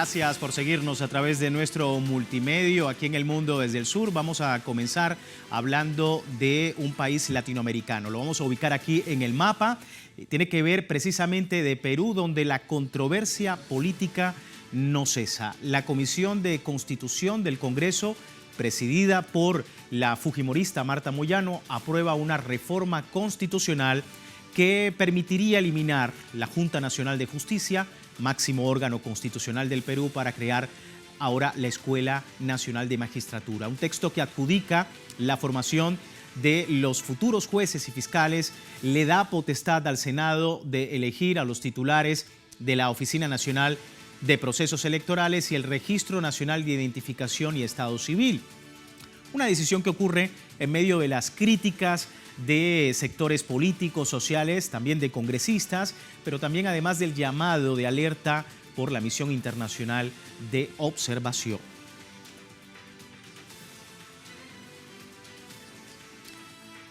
Gracias por seguirnos a través de nuestro multimedio aquí en El Mundo desde el Sur. Vamos a comenzar hablando de un país latinoamericano. Lo vamos a ubicar aquí en el mapa. Tiene que ver precisamente de Perú, donde la controversia política no cesa. La Comisión de Constitución del Congreso, presidida por la fujimorista Marta Moyano, aprueba una reforma constitucional que permitiría eliminar la Junta Nacional de Justicia, máximo órgano constitucional del Perú, para crear ahora la Escuela Nacional de Magistratura. Un texto que adjudica la formación de los futuros jueces y fiscales, le da potestad al Senado de elegir a los titulares de la Oficina Nacional de Procesos Electorales y el Registro Nacional de Identificación y Estado Civil. Una decisión que ocurre en medio de las críticas de sectores políticos, sociales, también de congresistas, pero también además del llamado de alerta por la misión internacional de observación.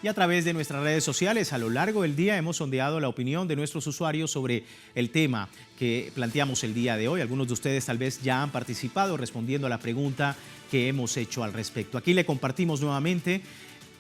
Y a través de nuestras redes sociales, a lo largo del día, hemos sondeado la opinión de nuestros usuarios sobre el tema que planteamos el día de hoy. Algunos de ustedes tal vez ya han participado respondiendo a la pregunta que hemos hecho al respecto. Aquí le compartimos nuevamente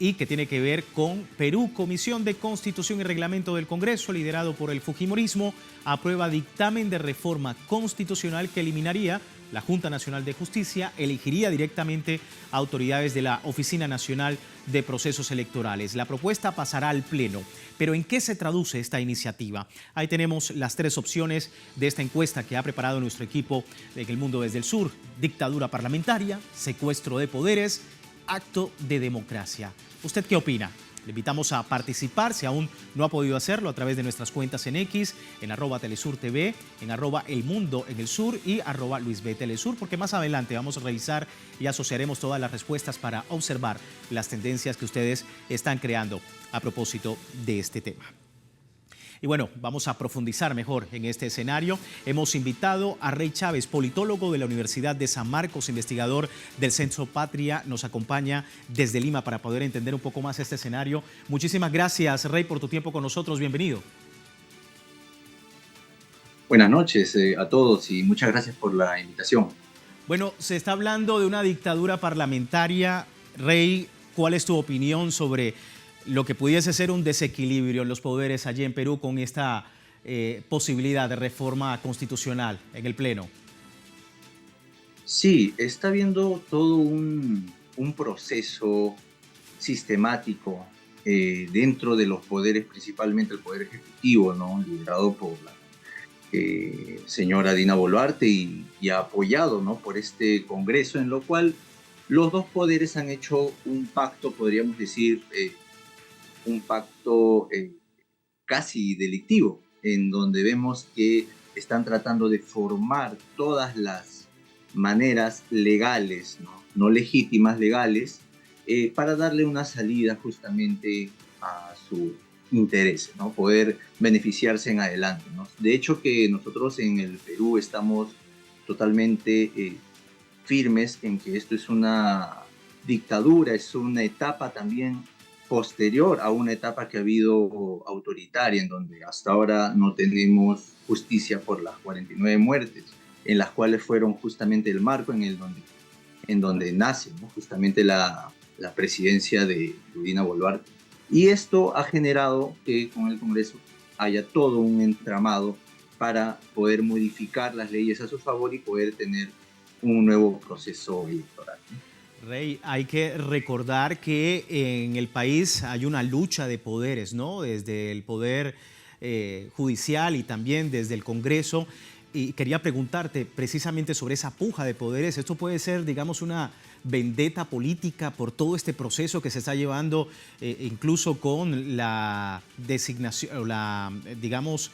y que tiene que ver con Perú. Comisión de Constitución y Reglamento del Congreso, liderado por el fujimorismo, aprueba dictamen de reforma constitucional que eliminaría la Junta Nacional de Justicia, elegiría directamente a autoridades de la Oficina Nacional de Procesos Electorales. La propuesta pasará al Pleno. Pero ¿en qué se traduce esta iniciativa? Ahí tenemos las tres opciones de esta encuesta que ha preparado nuestro equipo de El Mundo desde el Sur. Dictadura parlamentaria, secuestro de poderes, acto de democracia. ¿Usted qué opina? Le invitamos a participar, si aún no ha podido hacerlo, a través de nuestras cuentas en X, en @TelesurTV, en @elmundo en el sur y @LuisBTelesur, porque más adelante vamos a revisar y asociaremos todas las respuestas para observar las tendencias que ustedes están creando a propósito de este tema. Y bueno, vamos a profundizar mejor en este escenario. Hemos invitado a Rey Chávez, politólogo de la Universidad de San Marcos, investigador del Centro Patria. Nos acompaña desde Lima para poder entender un poco más este escenario. Muchísimas gracias, Rey, por tu tiempo con nosotros. Bienvenido. Buenas noches a todos y muchas gracias por la invitación. Bueno, se está hablando de una dictadura parlamentaria. Rey, ¿cuál es tu opinión sobre lo que pudiese ser un desequilibrio en los poderes allí en Perú con esta posibilidad de reforma constitucional en el Pleno? Sí, está habiendo todo un proceso sistemático dentro de los poderes, principalmente el Poder Ejecutivo, ¿no? Liderado por la señora Dina Boluarte y apoyado, ¿no?, por este Congreso, en lo cual los dos poderes han hecho un pacto, podríamos decir, un pacto casi delictivo, en donde vemos que están tratando de formar todas las maneras legales, no legítimas, legales, para darle una salida justamente a su interés, ¿no? Poder beneficiarse en adelante, ¿no? De hecho, que nosotros en el Perú estamos totalmente firmes en que esto es una dictadura, es una etapa también posterior a una etapa que ha habido autoritaria, en donde hasta ahora no tenemos justicia por las 49 muertes, en las cuales fueron justamente el marco en donde nace, ¿no?, justamente la presidencia de Dina Boluarte. Y esto ha generado que con el Congreso haya todo un entramado para poder modificar las leyes a su favor y poder tener un nuevo proceso electoral, ¿no? Rey, hay que recordar que en el país hay una lucha de poderes, ¿no? Desde el poder judicial y también desde el Congreso. Y quería preguntarte precisamente sobre esa puja de poderes. ¿Esto puede ser, digamos, una vendetta política por todo este proceso que se está llevando, incluso con la designación, o la, digamos,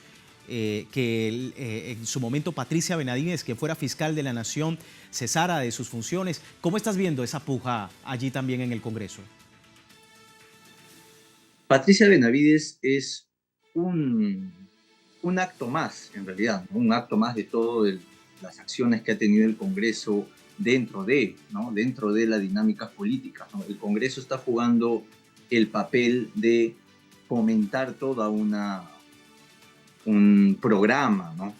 que en su momento Patricia Benavides, que fuera fiscal de la Nación, cesara de sus funciones? ¿Cómo estás viendo esa puja allí también en el Congreso? Patricia Benavides es un acto más, en realidad, ¿no? Un acto más de todas las acciones que ha tenido el Congreso dentro de, ¿no?, dentro de la dinámica política, ¿no? El Congreso está jugando el papel de fomentar toda un programa, ¿no?,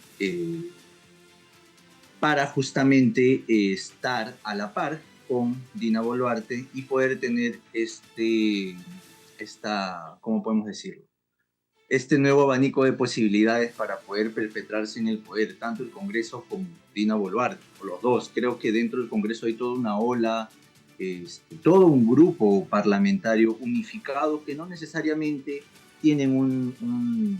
para justamente estar a la par con Dina Boluarte y poder tener ¿cómo podemos decirlo? Este nuevo abanico de posibilidades para poder perpetrarse en el poder, tanto el Congreso como Dina Boluarte, o los dos. Creo que dentro del Congreso hay toda una ola, todo un grupo parlamentario unificado que no necesariamente tienen un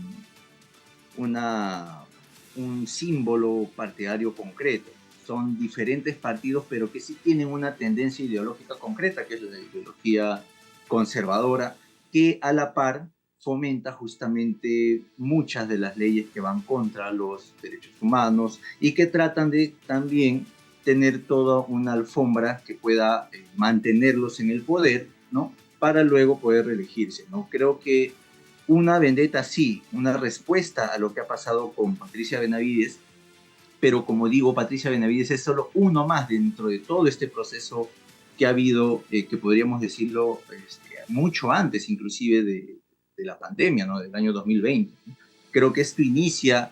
símbolo partidario concreto. Son diferentes partidos, pero que sí tienen una tendencia ideológica concreta, que es la ideología conservadora, que a la par fomenta justamente muchas de las leyes que van contra los derechos humanos y que tratan de también tener toda una alfombra que pueda mantenerlos en el poder, ¿no? Para luego poder reelegirse, ¿no? Creo que una vendetta sí, una respuesta a lo que ha pasado con Patricia Benavides, pero como digo, Patricia Benavides es solo uno más dentro de todo este proceso que ha habido, que podríamos decirlo mucho antes inclusive de la pandemia, ¿no? Del año 2020. Creo que esto inicia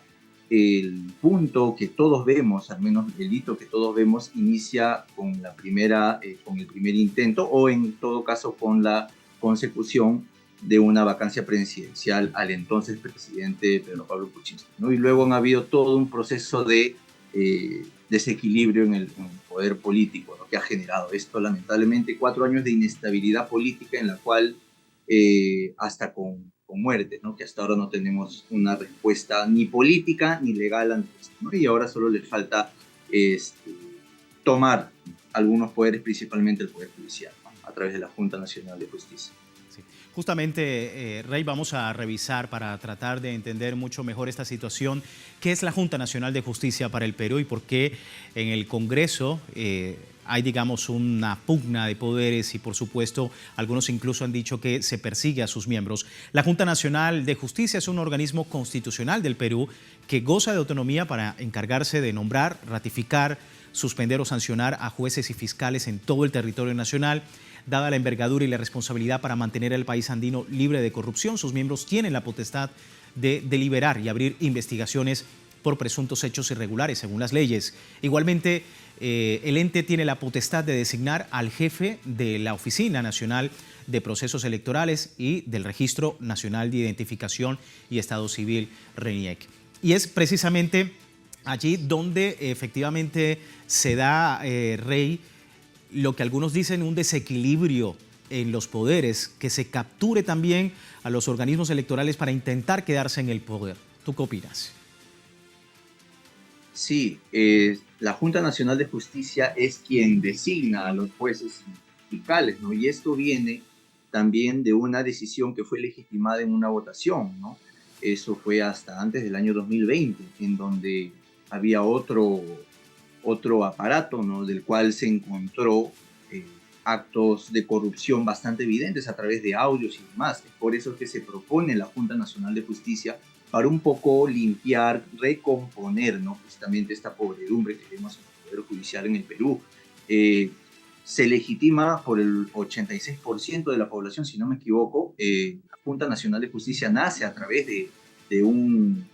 el punto que todos vemos, al menos el hito que todos vemos, inicia con con el primer intento o en todo caso con la consecución de una vacancia presidencial al entonces presidente Pedro Pablo Kuczynski, ¿no? Y luego han habido todo un proceso de desequilibrio en el poder político, ¿no? Que ha generado esto, lamentablemente, 4 años de inestabilidad política en la cual hasta con muerte, ¿no? Que hasta ahora no tenemos una respuesta ni política ni legal ante esto, ¿no? Y ahora solo le falta tomar algunos poderes, principalmente el poder judicial, ¿no? A través de la Junta Nacional de Justicia. Sí. Justamente, Rey, vamos a revisar para tratar de entender mucho mejor esta situación. ¿Qué es la Junta Nacional de Justicia para el Perú y por qué en el Congreso hay, digamos, una pugna de poderes y, por supuesto, algunos incluso han dicho que se persigue a sus miembros? La Junta Nacional de Justicia es un organismo constitucional del Perú que goza de autonomía para encargarse de nombrar, ratificar, suspender o sancionar a jueces y fiscales en todo el territorio nacional. Dada la envergadura y la responsabilidad para mantener al país andino libre de corrupción, sus miembros tienen la potestad de deliberar y abrir investigaciones por presuntos hechos irregulares, según las leyes. Igualmente, el ente tiene la potestad de designar al jefe de la Oficina Nacional de Procesos Electorales y del Registro Nacional de Identificación y Estado Civil, RENIEC. Y es precisamente allí donde efectivamente se da, Rey, lo que algunos dicen un desequilibrio en los poderes, que se capture también a los organismos electorales para intentar quedarse en el poder. ¿Tú qué opinas? Sí, la Junta Nacional de Justicia es quien designa a los jueces fiscales, ¿no? Y esto viene también de una decisión que fue legitimada en una votación, ¿no? Eso fue hasta antes del año 2020, en donde había otro aparato, ¿no? Del cual se encontró actos de corrupción bastante evidentes a través de audios y demás. Es por eso que se propone la Junta Nacional de Justicia para un poco limpiar, recomponer, ¿no? Justamente esta podredumbre que vemos en el Poder Judicial en el Perú. Se legitima por el 86% de la población, si no me equivoco. La Junta Nacional de Justicia nace a través de un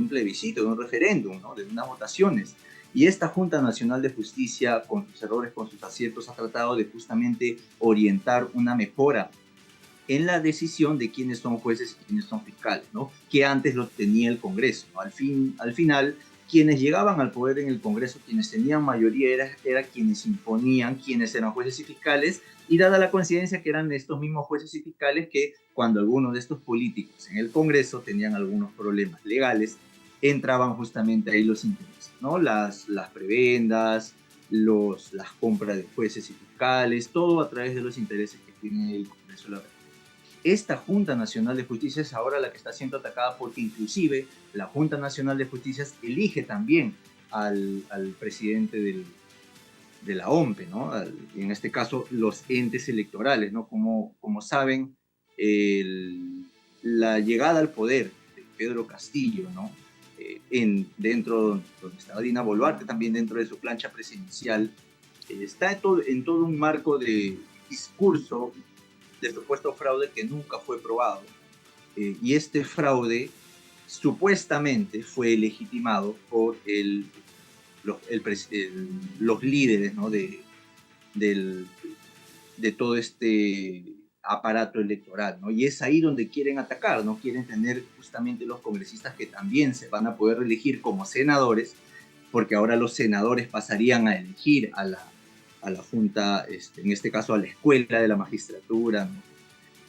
plebiscito, de un referéndum, ¿no? De unas votaciones. Y esta Junta Nacional de Justicia, con sus errores, con sus aciertos, ha tratado de justamente orientar una mejora en la decisión de quiénes son jueces y quiénes son fiscales, ¿no? Que antes lo tenía el Congreso, ¿no? Al final, quienes llegaban al poder en el Congreso, quienes tenían mayoría, era quienes imponían quiénes eran jueces y fiscales, y dada la coincidencia que eran estos mismos jueces y fiscales que cuando algunos de estos políticos en el Congreso tenían algunos problemas legales, entraban justamente ahí los intereses, ¿no? Las prebendas, las compras de jueces y fiscales, todo a través de los intereses que tiene el Congreso de la República. Esta Junta Nacional de Justicia es ahora la que está siendo atacada porque inclusive la Junta Nacional de Justicia elige también al presidente de la OMPE, ¿no? En este caso, los entes electorales, ¿no? Como saben, la llegada al poder de Pedro Castillo, ¿no? Dentro donde estaba Dina Boluarte, también dentro de su plancha presidencial, está en todo un marco de discurso de supuesto fraude que nunca fue probado. Y este fraude supuestamente fue legitimado por el los líderes, ¿no? del, de todo este aparato electoral, ¿no? Y es ahí donde quieren atacar, ¿no? Quieren tener justamente los congresistas que también se van a poder elegir como senadores, porque ahora los senadores pasarían a elegir a la Junta, en este caso a la Escuela de la Magistratura, ¿no?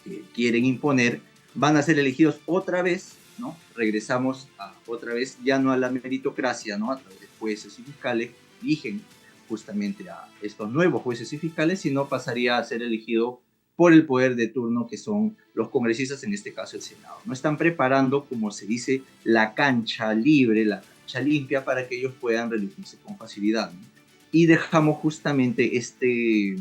Que quieren imponer, van a ser elegidos otra vez, ¿no? Regresamos otra vez ya no a la meritocracia, ¿no? A través de jueces y fiscales que eligen justamente a estos nuevos jueces y fiscales, sino pasaría a ser elegido por el poder de turno, que son los congresistas, en este caso el Senado. No están preparando, como se dice, la cancha libre, la cancha limpia, para que ellos puedan reelegirse con facilidad, ¿no? Y dejamos justamente este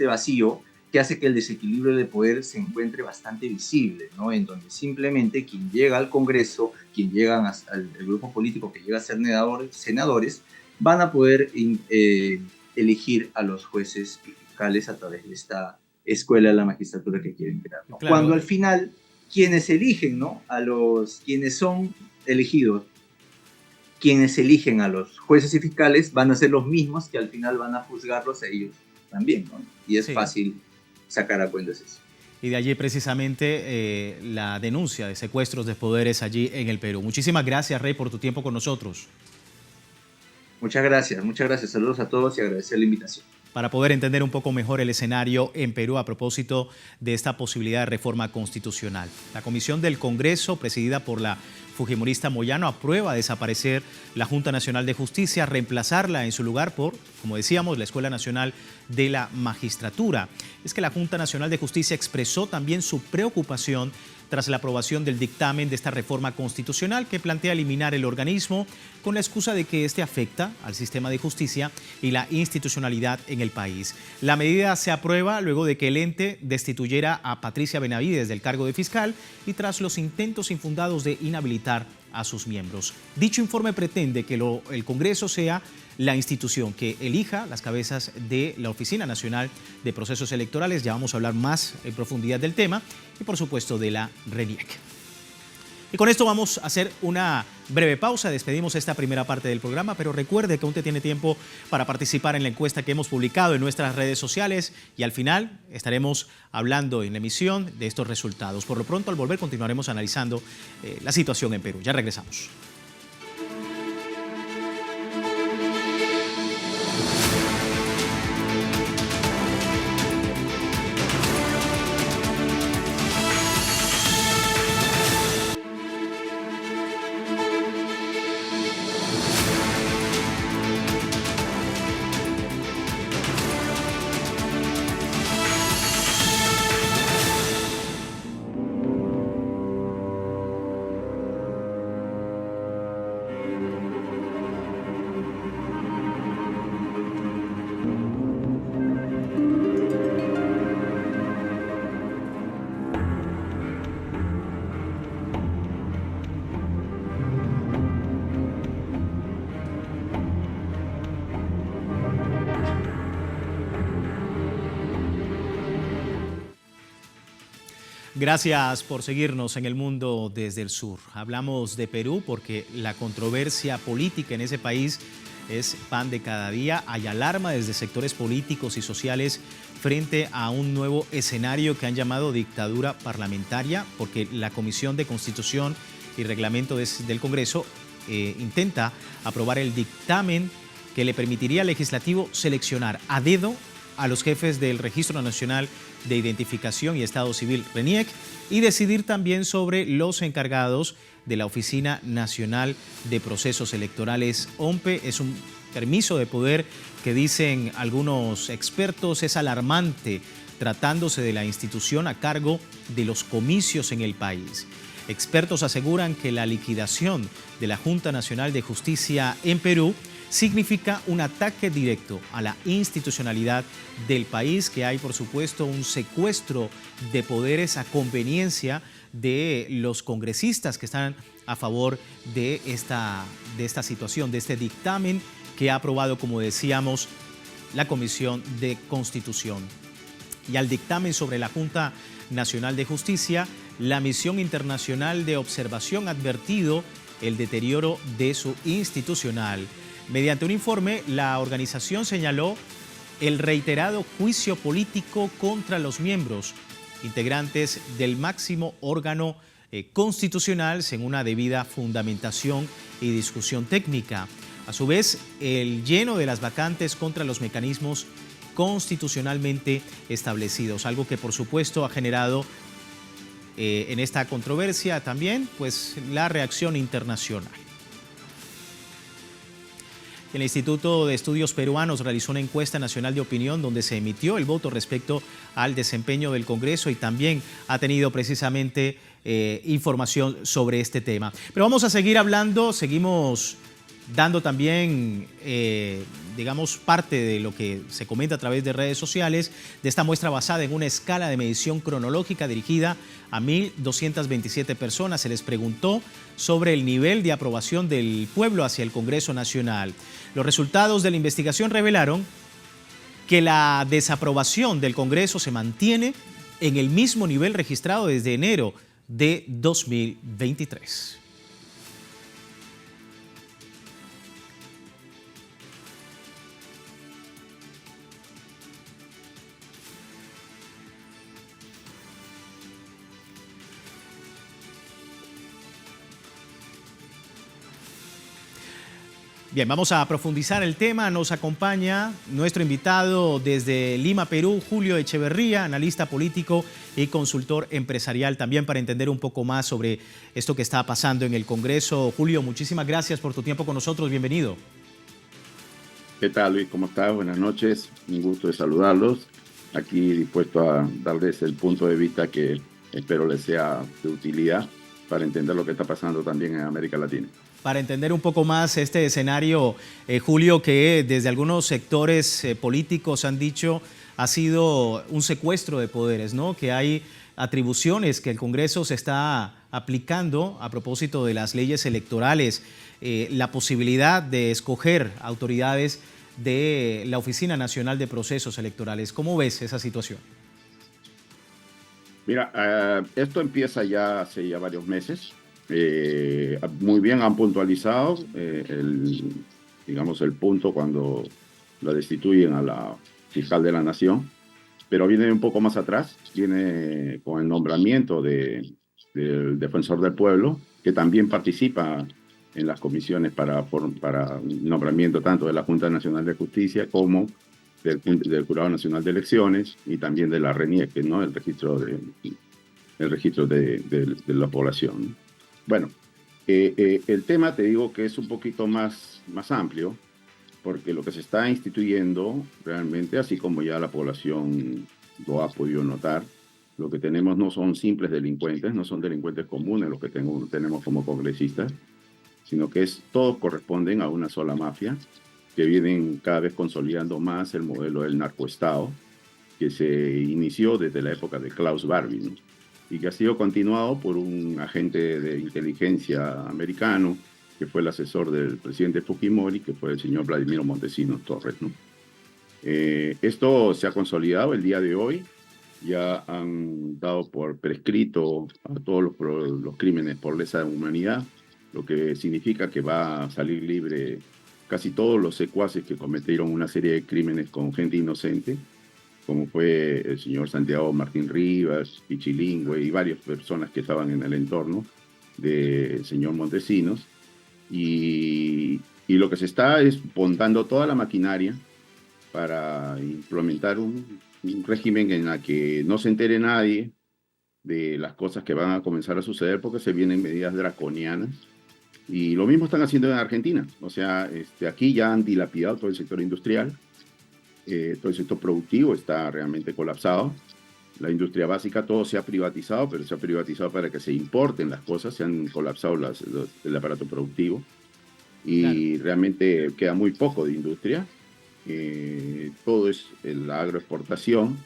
vacío que hace que el desequilibrio de poder se encuentre bastante visible, ¿no? En donde simplemente quien llega al Congreso, quien llega hasta el grupo político que llega a ser senadores, van a poder elegir a los jueces y fiscales a través de esta escuela de la magistratura que quieren crear, ¿no? Claro. Cuando al final quienes eligen, ¿no? Quienes son elegidos, quienes eligen a los jueces y fiscales van a ser los mismos que al final van a juzgarlos a ellos también, ¿no? Y es fácil sacar a cuentas eso. Y de allí precisamente la denuncia de secuestros de poderes allí en el Perú. Muchísimas gracias, Rey, por tu tiempo con nosotros. Muchas gracias. Saludos a todos y agradecer la invitación. Para poder entender un poco mejor el escenario en Perú a propósito de esta posibilidad de reforma constitucional. La Comisión del Congreso, presidida por la fujimorista Moyano, aprueba desaparecer la Junta Nacional de Justicia, reemplazarla en su lugar por, como decíamos, la Escuela Nacional de la Magistratura. Es que la Junta Nacional de Justicia expresó también su preocupación tras la aprobación del dictamen de esta reforma constitucional que plantea eliminar el organismo con la excusa de que este afecta al sistema de justicia y la institucionalidad en el país. La medida se aprueba luego de que el ente destituyera a Patricia Benavides del cargo de fiscal y tras los intentos infundados de inhabilitar a sus miembros. Dicho informe pretende que el Congreso sea la institución que elija las cabezas de la Oficina Nacional de Procesos Electorales. Ya vamos a hablar más en profundidad del tema y, por supuesto, de la RENIEC. Y con esto vamos a hacer una breve pausa. Despedimos esta primera parte del programa, pero recuerde que aún te tiene tiempo para participar en la encuesta que hemos publicado en nuestras redes sociales y al final estaremos hablando en la emisión de estos resultados. Por lo pronto, al volver continuaremos analizando la situación en Perú. Ya regresamos. Gracias por seguirnos en El Mundo desde el Sur. Hablamos de Perú porque la controversia política en ese país es pan de cada día. Hay alarma desde sectores políticos y sociales frente a un nuevo escenario que han llamado dictadura parlamentaria, porque la Comisión de Constitución y Reglamento del Congreso intenta aprobar el dictamen que le permitiría al legislativo seleccionar a dedo a los jefes del Registro Nacional de Identificación y Estado Civil, RENIEC, y decidir también sobre los encargados de la Oficina Nacional de Procesos Electorales, OMPE. Es un permiso de poder que dicen algunos expertos es alarmante, tratándose de la institución a cargo de los comicios en el país. Expertos aseguran que la liquidación de la Junta Nacional de Justicia en Perú significa un ataque directo a la institucionalidad del país, que hay, por supuesto, un secuestro de poderes a conveniencia de los congresistas que están a favor de esta situación, de este dictamen que ha aprobado, como decíamos, la Comisión de Constitución. Y al dictamen sobre la Junta Nacional de Justicia, la Misión Internacional de Observación ha advertido el deterioro de su institucional. Mediante un informe, la organización señaló el reiterado juicio político contra los miembros integrantes del máximo órgano constitucional sin una debida fundamentación y discusión técnica. A su vez, el lleno de las vacantes contra los mecanismos constitucionalmente establecidos, algo que por supuesto ha generado en esta controversia también pues la reacción internacional. El Instituto de Estudios Peruanos realizó una encuesta nacional de opinión donde se emitió el voto respecto al desempeño del Congreso y también ha tenido precisamente información sobre este tema. Pero vamos a seguir hablando, seguimos dando también, digamos, parte de lo que se comenta a través de redes sociales, de esta muestra basada en una escala de medición cronológica dirigida a 1.227 personas. Se les preguntó sobre el nivel de aprobación del pueblo hacia el Congreso Nacional. Los resultados de la investigación revelaron que la desaprobación del Congreso se mantiene en el mismo nivel registrado desde enero de 2023. Bien, vamos a profundizar el tema. Nos acompaña nuestro invitado desde Lima, Perú, Julio Echeverría, analista político y consultor empresarial, también para entender un poco más sobre esto que está pasando en el Congreso. Julio, muchísimas gracias por tu tiempo con nosotros. Bienvenido. ¿Qué tal, Luis? ¿Cómo estás? Buenas noches. Un gusto de saludarlos. Aquí dispuesto a darles el punto de vista que espero les sea de utilidad para entender lo que está pasando también en América Latina. Para entender un poco más este escenario, Julio, que desde algunos sectores políticos han dicho ha sido un secuestro de poderes, ¿no? Que hay atribuciones que el Congreso se está aplicando a propósito de las leyes electorales, la posibilidad de escoger autoridades de la Oficina Nacional de Procesos Electorales. ¿Cómo ves esa situación? Mira, esto empieza ya hace ya varios meses. Muy bien han puntualizado digamos, el punto cuando la destituyen a la fiscal de la Nación, pero viene un poco más atrás, viene con el nombramiento del defensor del pueblo, que también participa en las comisiones para nombramiento tanto de la Junta Nacional de Justicia como del Jurado Nacional de Elecciones y también de la RENIEC, ¿no? el registro de la población. Bueno, el tema te digo que es un poquito más amplio, porque lo que se está instituyendo realmente, así como ya la población lo ha podido notar, lo que tenemos no son simples delincuentes, no son delincuentes comunes los que tenemos como congresistas, sino que todos corresponden a una sola mafia, que vienen cada vez consolidando más el modelo del narcoestado, que se inició desde la época de Klaus Barbie, ¿no? Y que ha sido continuado por un agente de inteligencia americano, que fue el asesor del presidente Fujimori, que fue el señor Vladimiro Montesinos Torres, ¿no? Esto se ha consolidado el día de hoy. Ya han dado por prescrito a todos los crímenes por lesa humanidad, lo que significa que va a salir libre casi todos los secuaces que cometieron una serie de crímenes con gente inocente, como fue el señor Santiago Martín Rivas, Pichilingüe y varias personas que estaban en el entorno del señor Montesinos. Y lo que se está es montando toda la maquinaria para implementar un régimen en el que no se entere nadie de las cosas que van a comenzar a suceder, porque se vienen medidas draconianas. Y lo mismo están haciendo en Argentina. O sea, aquí ya han dilapidado todo el sector industrial. Todo el sector productivo está realmente colapsado. La industria básica, todo se ha privatizado, pero se ha privatizado para que se importen las cosas. Se han colapsado el aparato productivo y claro, realmente queda muy poco de industria. Todo es la agroexportación,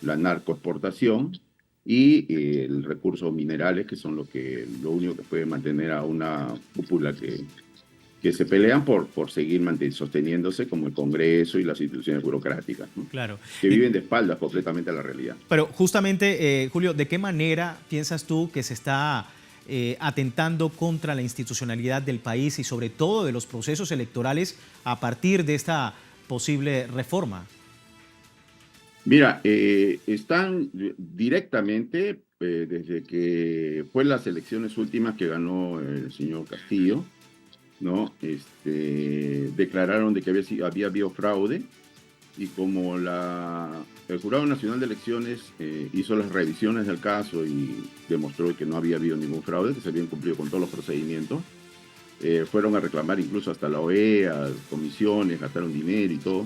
la narcoexportación y el recurso minerales, que son lo único que puede mantener a una cúpula que se pelean por seguir sosteniéndose, como el Congreso y las instituciones burocráticas, ¿no? Claro. Que viven de espaldas completamente a la realidad. Pero justamente, Julio, ¿de qué manera piensas tú que se está atentando contra la institucionalidad del país y sobre todo de los procesos electorales a partir de esta posible reforma? Mira, están directamente, desde que fue las elecciones últimas que ganó el señor Castillo, ¿no? Declararon de que había habido fraude, y como el Jurado Nacional de Elecciones hizo las revisiones del caso y demostró que no había habido ningún fraude, que se habían cumplido con todos los procedimientos, fueron a reclamar incluso hasta la OEA, comisiones, gastaron dinero y todo,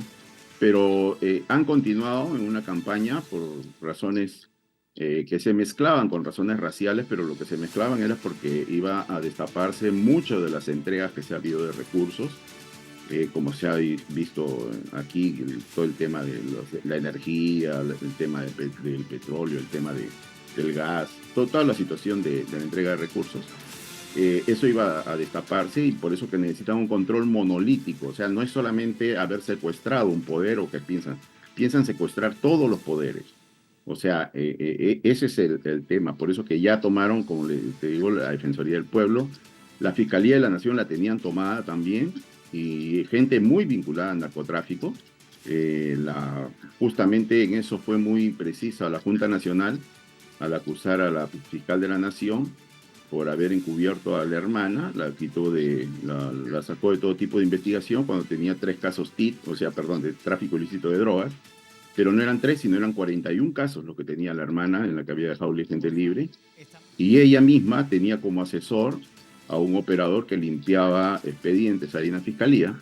pero han continuado en una campaña por razones que se mezclaban con razones raciales, pero lo que se mezclaban era porque iba a destaparse muchas de las entregas que se ha habido de recursos, como se ha visto aquí, todo el tema de la energía, el tema del petróleo, el tema del gas, toda la situación de la entrega de recursos. Eso iba a destaparse, y por eso que necesitan un control monolítico. O sea, no es solamente haber secuestrado un poder o que piensan secuestrar todos los poderes. O sea, ese es el tema. Por eso que ya tomaron, como te digo, la Defensoría del Pueblo, la Fiscalía de la Nación la tenían tomada también, y gente muy vinculada al narcotráfico. Justamente en eso fue muy precisa la Junta Nacional al acusar a la fiscal de la Nación por haber encubierto a la hermana, la sacó de todo tipo de investigación cuando tenía 3 casos TIT, o sea, perdón, de tráfico ilícito de drogas, pero no eran 3, sino eran 41 casos lo que tenía la hermana, en la que había dejado gente libre, y ella misma tenía como asesor a un operador que limpiaba expedientes ahí en la fiscalía.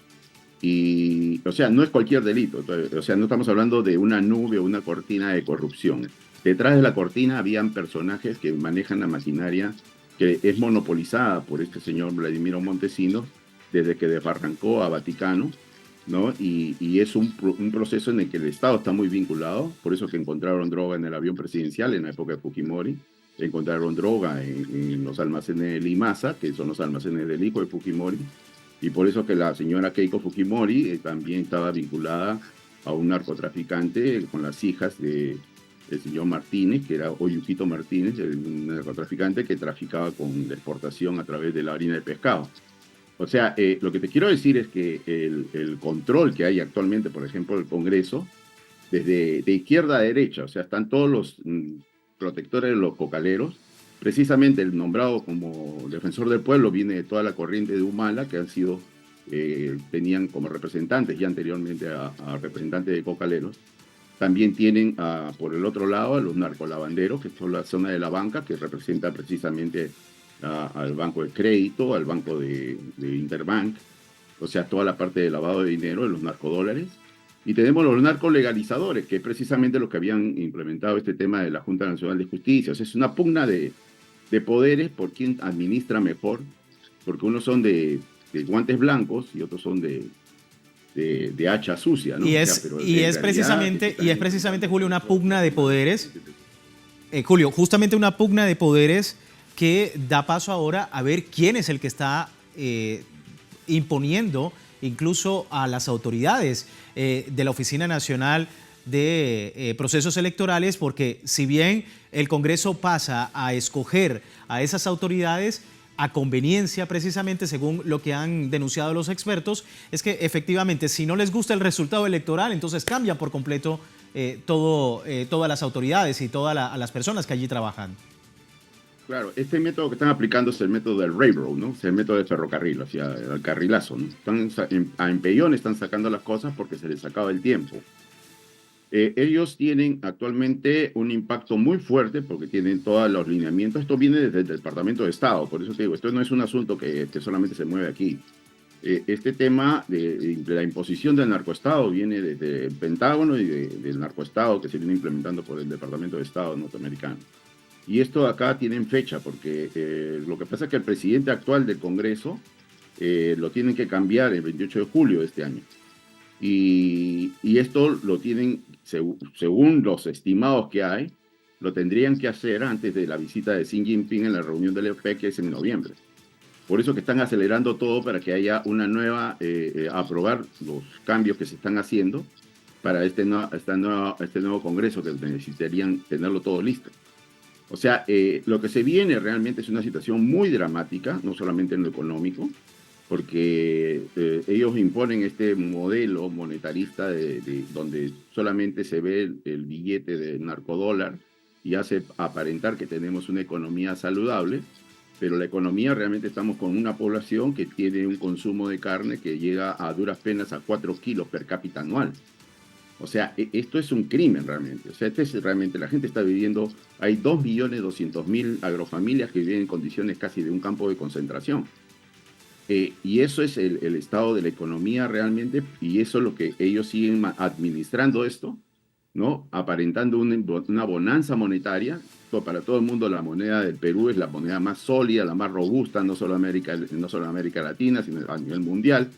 Y, o sea, no es cualquier delito, o sea, no estamos hablando de una nube o una cortina de corrupción. Detrás de la cortina habían personajes que manejan la maquinaria que es monopolizada por este señor Vladimiro Montesinos desde que desbarrancó a Vaticano, ¿no? Y es un proceso en el que el Estado está muy vinculado, por eso que encontraron droga en el avión presidencial en la época de Fujimori, encontraron droga en los almacenes de Limasa, que son los almacenes del hijo de Fujimori, y por eso que la señora Keiko Fujimori también estaba vinculada a un narcotraficante con las hijas del señor Martínez, que era Oyuquito Martínez, un narcotraficante que traficaba con la exportación a través de la harina de pescado. O sea, lo que te quiero decir es que el control que hay actualmente, por ejemplo, del Congreso, desde de izquierda a derecha, o sea, están todos los protectores de los cocaleros. Precisamente el nombrado como defensor del pueblo viene de toda la corriente de Humala, que han sido, tenían como representantes ya anteriormente a representantes de cocaleros. También tienen por el otro lado a los narcolavanderos, que es toda la zona de la banca, que representa precisamente al Banco de Crédito, al Banco de Interbank, o sea, toda la parte de lavado de dinero, de los narcodólares. Y tenemos los narcolegalizadores, que es precisamente lo que habían implementado este tema de la Junta Nacional de Justicia. O sea, es una pugna de poderes por quién administra mejor, porque unos son de guantes blancos y otros son de hacha sucia, ¿no? Es precisamente, Julio, una pugna de poderes. Julio, justamente una pugna de poderes que da paso ahora a ver quién es el que está imponiendo incluso a las autoridades de la Oficina Nacional de Procesos Electorales, porque si bien el Congreso pasa a escoger a esas autoridades a conveniencia, precisamente según lo que han denunciado los expertos, es que efectivamente si no les gusta el resultado electoral, entonces cambian por completo todas las autoridades y todas las personas que allí trabajan. Claro, este método que están aplicando es el método del railroad, ¿no? Es el método de ferrocarril, o sea, el carrilazo, ¿no? A empellón están sacando las cosas porque se les acaba el tiempo. Ellos tienen actualmente un impacto muy fuerte porque tienen todos los lineamientos. Esto viene desde el Departamento de Estado, por eso te digo, esto no es un asunto que solamente se mueve aquí. Este tema de la imposición del narcoestado viene desde el Pentágono y del narcoestado que se viene implementando por el Departamento de Estado norteamericano. Y esto acá tienen fecha, porque lo que pasa es que el presidente actual del Congreso lo tienen que cambiar el 28 de julio de este año. Y esto lo tienen, según los estimados que hay, lo tendrían que hacer antes de la visita de Xi Jinping en la reunión del OPEC, que es en noviembre. Por eso que están acelerando todo para que haya una nueva, aprobar los cambios que se están haciendo para este nuevo Congreso, que necesitarían tenerlo todo listo. O sea, lo que se viene realmente es una situación muy dramática, no solamente en lo económico, porque ellos imponen este modelo monetarista donde solamente se ve el billete del narcodólar y hace aparentar que tenemos una economía saludable, pero la economía realmente estamos con una población que tiene un consumo de carne que llega a duras penas a 4 kilos per cápita anual. O sea, esto es un crimen realmente. O sea, realmente la gente está viviendo, hay 2.200.000 agrofamilias que viven en condiciones casi de un campo de concentración. Y eso es el estado de la economía realmente, y eso es lo que ellos siguen administrando esto, ¿no? Aparentando una bonanza monetaria. Para todo el mundo la moneda del Perú es la moneda más sólida, la más robusta, no solo en América Latina, sino a nivel mundial,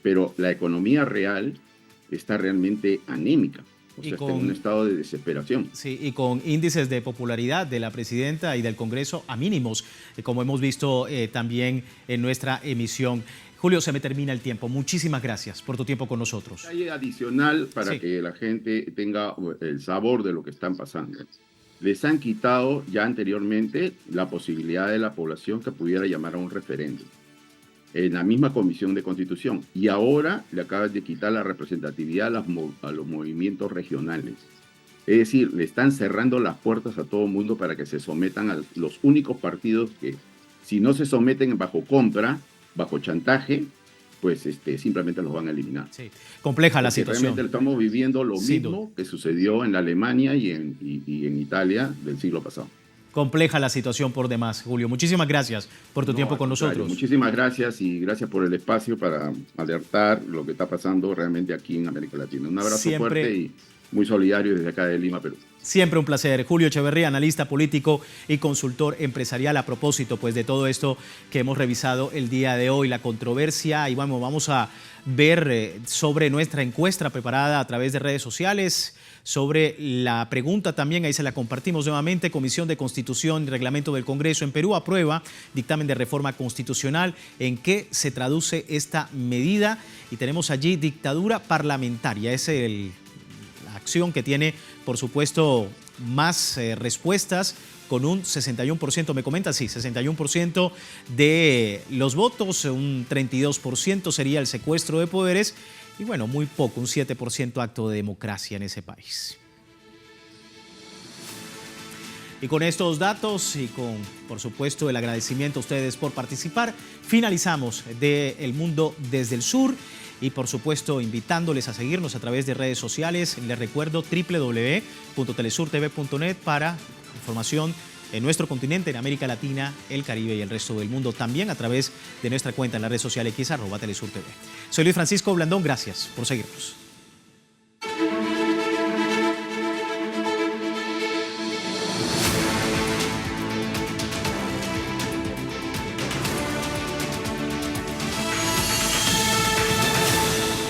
pero la economía real está realmente anémica, o sea, está en un estado de desesperación. Sí, y con índices de popularidad de la presidenta y del Congreso a mínimos, como hemos visto también en nuestra emisión. Julio, se me termina el tiempo. Muchísimas gracias por tu tiempo con nosotros. Hay adicional para que la gente tenga el sabor de lo que están pasando. Les han quitado ya anteriormente la posibilidad de la población que pudiera llamar a un referéndum en la misma Comisión de Constitución, y ahora le acaban de quitar la representatividad a los movimientos regionales. Es decir, le están cerrando las puertas a todo el mundo para que se sometan a los únicos partidos que, si no se someten bajo compra, bajo chantaje, pues simplemente los van a eliminar. Sí. Compleja la situación. Realmente estamos viviendo lo mismo que sucedió en la Alemania y en Italia del siglo pasado. Compleja la situación por demás, Julio. Muchísimas gracias por tu tiempo con nosotros. Muchísimas gracias y gracias por el espacio para alertar lo que está pasando realmente aquí en América Latina. Un abrazo fuerte y muy solidario desde acá de Lima, Perú. Siempre un placer. Julio Echeverría, analista político y consultor empresarial. A propósito pues de todo esto que hemos revisado el día de hoy, la controversia, y vamos a ver sobre nuestra encuesta preparada a través de redes sociales, sobre la pregunta también, ahí se la compartimos nuevamente. Comisión de Constitución y Reglamento del Congreso en Perú aprueba dictamen de reforma constitucional. ¿En qué se traduce esta medida? Y tenemos allí dictadura parlamentaria. Es la acción que tiene, por supuesto, más respuestas, con un 61%, me comenta, sí, 61% de los votos, un 32% sería el secuestro de poderes, y bueno, muy poco, un 7% acto de democracia en ese país. Y con estos datos y con, por supuesto, el agradecimiento a ustedes por participar, finalizamos de El Mundo desde el Sur. Y por supuesto invitándoles a seguirnos a través de redes sociales. Les recuerdo www.telesurtv.net para información en nuestro continente, en América Latina, el Caribe y el resto del mundo. También a través de nuestra cuenta en la red social X @telesurtv. Soy Luis Francisco Blandón, gracias por seguirnos.